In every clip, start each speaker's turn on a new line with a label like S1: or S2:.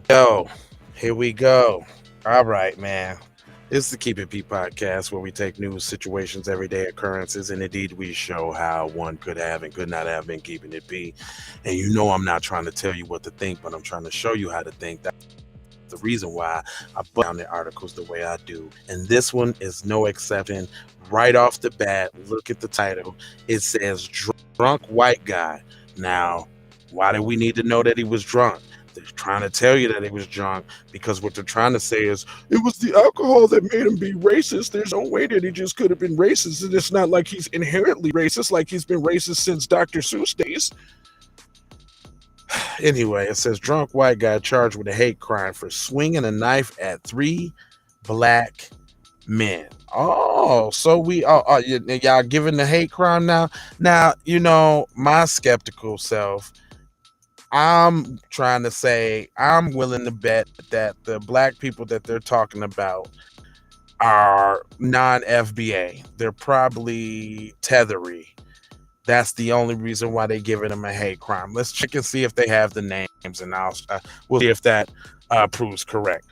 S1: Yo, here we go. All right, man. This is the Keep It P podcast where we take news, situations, everyday occurrences, and indeed we show how one could have and could not have been keeping it P. And you know I'm not trying to tell you what to think, but I'm trying to show you how to think. That's the reason why I put down the articles the way I do. And this one is no exception. Right off the bat, look at the title. It says drunk white guy. Now, why do we need to know that he was drunk? They're trying to tell you that he was drunk because what they're trying to say is it was the alcohol that made him be racist. There's no way that he just could have been racist. And it's not like he's inherently racist, like he's been racist since Dr. Seuss days. Anyway, it says drunk white guy charged with a hate crime for swinging a knife at 3 black men. Oh, so y'all giving the hate crime now? Now, you know, my skeptical self, I'm trying to say I'm willing to bet that the black people that they're talking about are non-FBA. They're probably tethery. That's the only reason why they're giving them a hate crime. Let's check and see if they have the names, and we'll see if that proves correct.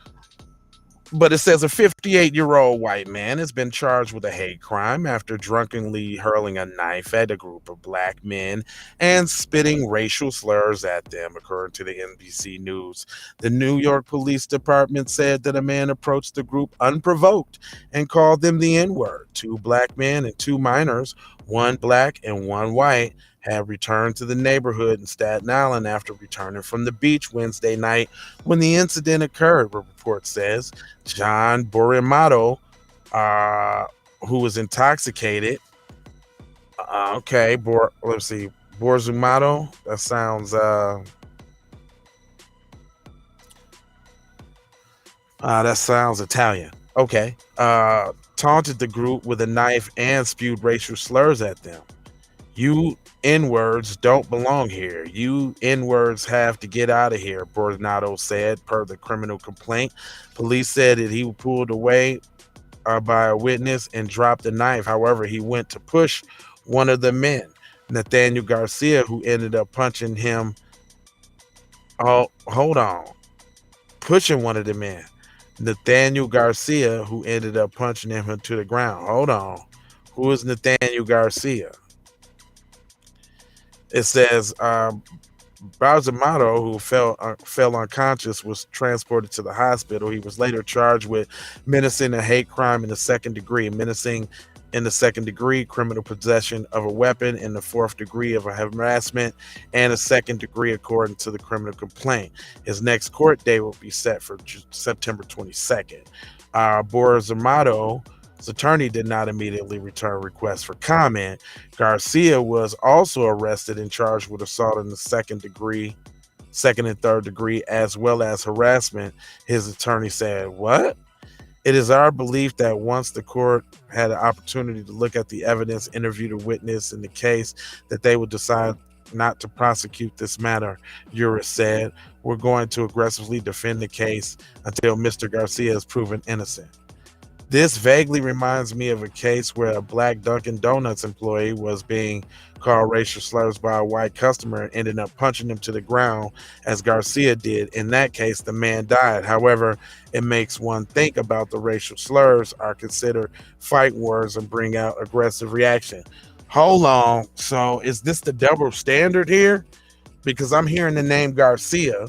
S1: But it says a 58-year-old white man has been charged with a hate crime after drunkenly hurling a knife at a group of black men and spitting racial slurs at them, according to the NBC News. The New York Police Department said that a man approached the group unprovoked and called them the N-word. 2 black men and 2 minors, 1 black and 1 white, have returned to the neighborhood in Staten Island after returning from the beach Wednesday night when the incident occurred, the report says. John Borimato, who was intoxicated. Let's see. Borzumato. That sounds Italian. Okay. Taunted the group with a knife and spewed racial slurs at them. You N-words don't belong here. You N-words have to get out of here, Bornato said, per the criminal complaint. Police said that he was pulled away by a witness and dropped the knife. However, he went to push one of the men, Nathaniel Garcia, who ended up punching him. Oh, hold on. Pushing one of the men. Nathaniel Garcia, who ended up punching him to the ground. Hold on. Who is Nathaniel Garcia? It says Balsamato, who fell unconscious, was transported to the hospital. He was later charged with menacing a hate crime in the 2nd degree, menacing in the 2nd degree, criminal possession of a weapon in the 4th degree of a harassment, and a 2nd degree, according to the criminal complaint. His next court date will be set for September 22nd. Borzamato, his attorney, did not immediately return requests for comment. Garcia was also arrested and charged with assault in the 2nd degree, 2nd and 3rd degree, as well as harassment. His attorney said, "What? It is our belief that once the court had an opportunity to look at the evidence, interview the witness in the case, that they would decide not to prosecute this matter," Uris said. "We're going to aggressively defend the case until Mr. Garcia is proven innocent." This vaguely reminds me of a case where a black Dunkin' Donuts employee was being called racial slurs by a white customer and ended up punching him to the ground, as Garcia did. In that case, the man died. However, it makes one think about the racial slurs are considered fight words and bring out aggressive reaction. Hold on. So is this the double standard here? Because I'm hearing the name Garcia,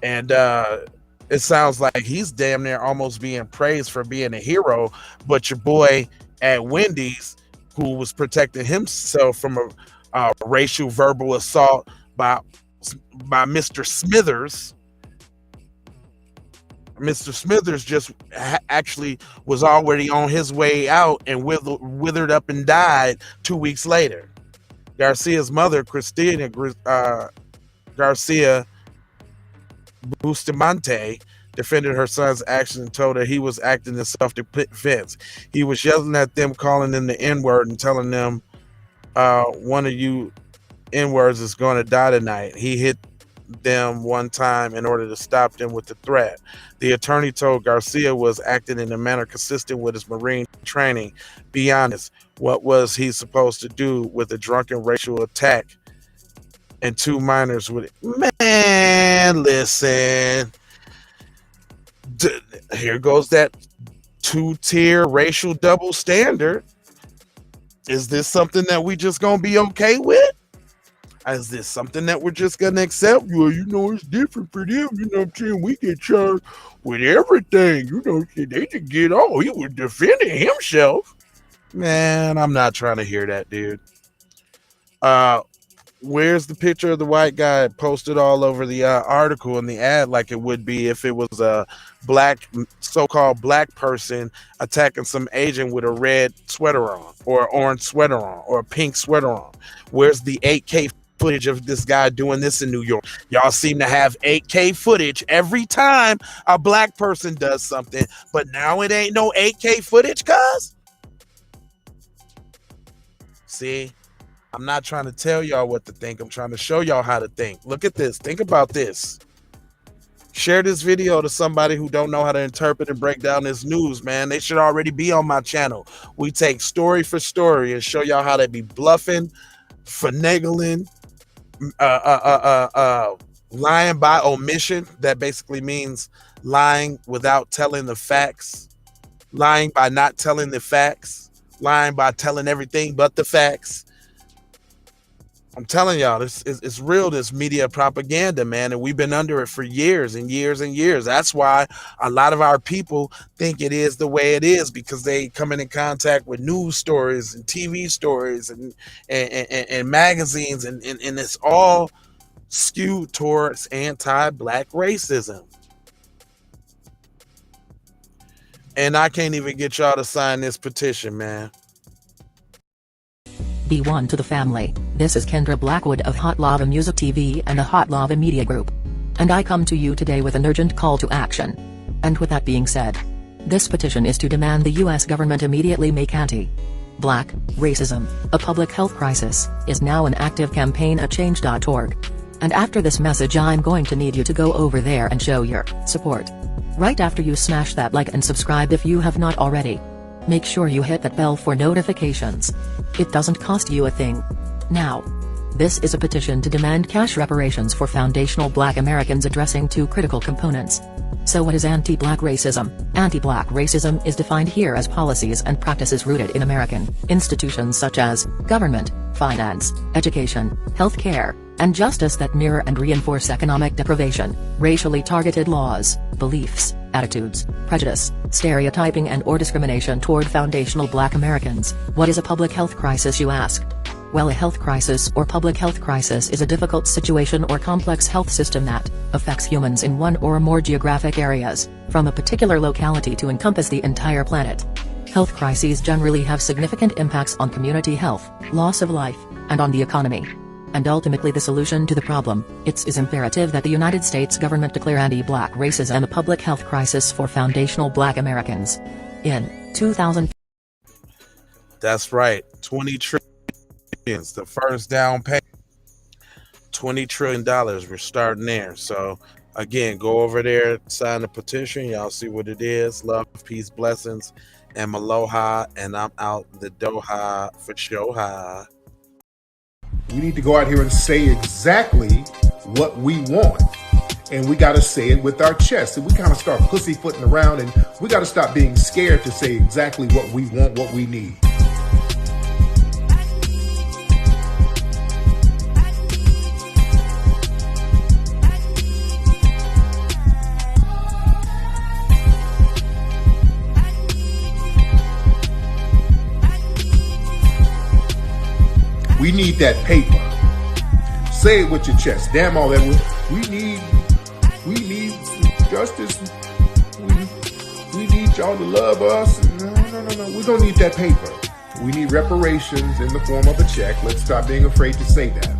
S1: and it sounds like he's damn near almost being praised for being a hero, but your boy at Wendy's, who was protecting himself from a racial verbal assault by Mr. Smithers. Mr. Smithers just actually was already on his way out and withered up and died 2 weeks later. Garcia's mother, Christina Garcia Bustamante, defended her son's action and told her he was acting in self-defense. He was yelling at them, calling them the N-word and telling them, one of you N-words is going to die tonight. He hit them one time in order to stop them with the threat. The attorney told Garcia was acting in a manner consistent with his Marine training. Be honest, what was he supposed to do with a drunken racial attack and 2 minors with it? Man, listen. Here goes that 2-tier racial double standard. Is this something that we just gonna be okay with? Is this something that we're just gonna accept? Well, you know, it's different for them. You know what I'm saying? We get charged with everything. You know, they could get all. He was defending himself. Man, I'm not trying to hear that, dude. Where's the picture of the white guy posted all over the article and the ad, like it would be if it was a black, so-called black person attacking some Asian with a red sweater on, or an orange sweater on, or a pink sweater on? Where's the 8K footage of this guy doing this in New York? Y'all seem to have 8K footage every time a black person does something, but now it ain't no 8K footage, cuz? See? I'm not trying to tell y'all what to think. I'm trying to show y'all how to think. Look at this. Think about this. Share this video to somebody who don't know how to interpret and break down this news, man. They should already be on my channel. We take story for story and show y'all how to be bluffing, finagling, lying by omission. That basically means lying without telling the facts, lying by not telling the facts, lying by telling everything but the facts. I'm telling y'all, this is it's real, this media propaganda, man, and we've been under it for years and years and years. That's why a lot of our people think it is the way it is, because they come in contact with news stories and TV stories and magazines, and it's all skewed towards anti-black racism. And I can't even get y'all to sign this petition, man.
S2: Be one to the family. This is Kendra Blackwood of Hot Lava Music TV and the Hot Lava Media Group. And I come to you today with an urgent call to action. And with that being said, this petition is to demand the US government immediately make anti-black racism a public health crisis is now an active campaign at change.org. And after this message, I'm going to need you to go over there and show your support. Right after you smash that like and subscribe if you have not already. Make sure you hit that bell for notifications. It doesn't cost you a thing. Now, this is a petition to demand cash reparations for foundational Black Americans addressing 2 critical components. So what is anti-black racism? Anti-black racism is defined here as policies and practices rooted in American institutions such as government, finance, education, healthcare, and justice that mirror and reinforce economic deprivation, racially targeted laws, beliefs, attitudes, prejudice, stereotyping and/or discrimination toward foundational Black Americans. What is a public health crisis, you ask? Well, a health crisis or public health crisis is a difficult situation or complex health system that affects humans in one or more geographic areas, from a particular locality to encompass the entire planet. Health crises generally have significant impacts on community health, loss of life, and on the economy. And ultimately the solution to the problem. It is imperative that the United States government declare anti-black racism a public health crisis for foundational Black Americans. In 2000.
S1: That's right, 20 trillion, the first down payment. $20 trillion, we're starting there. So again, go over there, sign the petition. Y'all see what it is. Love, peace, blessings, and aloha. And I'm out the Doha for Shoha.
S3: We need to go out here and say exactly what we want. And we got to say it with our chest. And we kind of start pussyfooting around, and we got to stop being scared to say exactly what we want, what we need. We need that paper. Say it with your chest. Damn all that. We need justice. We need y'all to love us. No. We don't need that paper. We need reparations in the form of a check. Let's stop being afraid to say that.